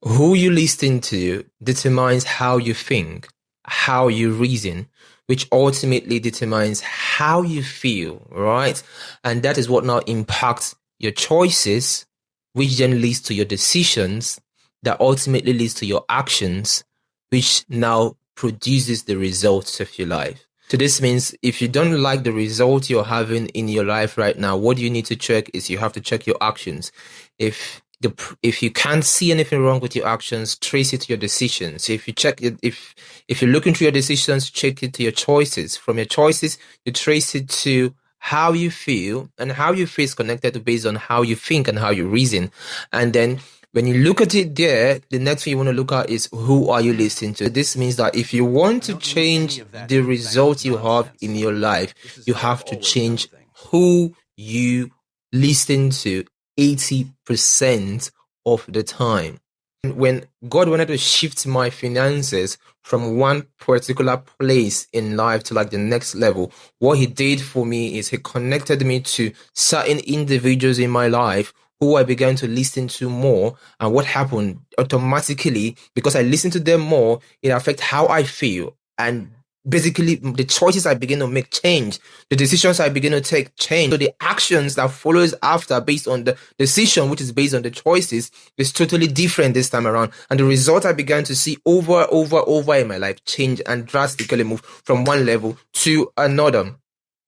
Who you listen to determines how you think, how you reason, which ultimately determines how you feel, right? And that is what now impacts your choices, which then leads to your decisions, that ultimately leads to your actions, which now produces the results of your life. So this means if you don't like the result you're having in your life right now, what you need to check is you have to check your actions. If if you can't see anything wrong with your actions, trace it to your decisions. So if you check it, if you're looking through your decisions, check it to your choices. From your choices, you trace it to how you feel, and how you feel is connected to based on how you think and how you reason. And then when you look at it there, the next thing you want to look at is who are you listening to? This means that if you want to change the result you have in your life, you have to change who you listen to 80% of the time. When God wanted to shift my finances from one particular place in life to like the next level, what he did for me is he connected me to certain individuals in my life who I began to listen to more. And what happened automatically, because I listened to them more, it affects how I feel. And basically, the choices I begin to make change, the decisions I begin to take change. So the actions that follows after based on the decision, which is based on the choices, is totally different this time around. And the result I began to see over in my life change and drastically move from one level to another.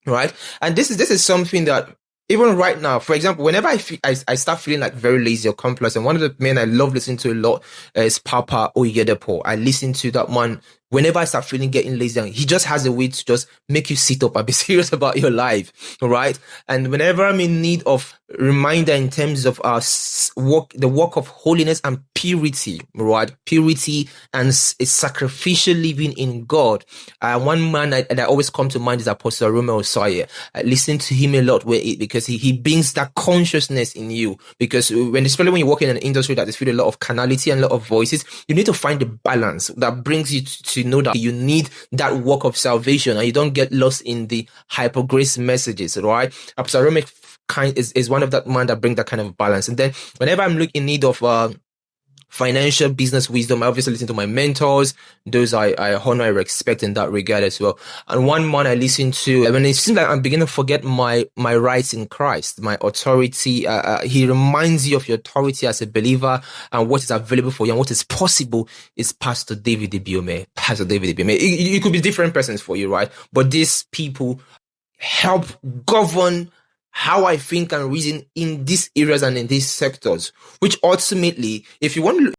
Right. And this is something that even right now, for example, whenever I start feeling like very lazy or complacent, one of the men I love listening to a lot is Papa Oyedepo. I listen to that man whenever I start feeling getting lazy, and he just has a way to just make you sit up and be serious about your life, right? And whenever I'm in need of reminder in terms of our the work of holiness and purity, right? Purity and a sacrificial living in God. One man that always come to mind is Apostle Romeo Sawyer. I listen to him a lot because he brings that consciousness in you. Because especially when you work in an industry that is filled with a lot of carnality and a lot of voices, you need to find the balance that brings you to know that you need that work of salvation, and you don't get lost in the hyper grace messages, right? Apostle Romeo is one of that man that bring that kind of balance. And then whenever I'm in need of financial business wisdom, I obviously listen to my mentors. Those I honor, I respect in that regard as well. And one man I listen to when it seems like I'm beginning to forget my rights in Christ, my authority. He reminds you of your authority as a believer and what is available for you and what is possible, is Pastor David Ibiome. Pastor David Ibiome. It could be different persons for you, right? But these people help govern how I think and reason in these areas and in these sectors, which ultimately, if you want to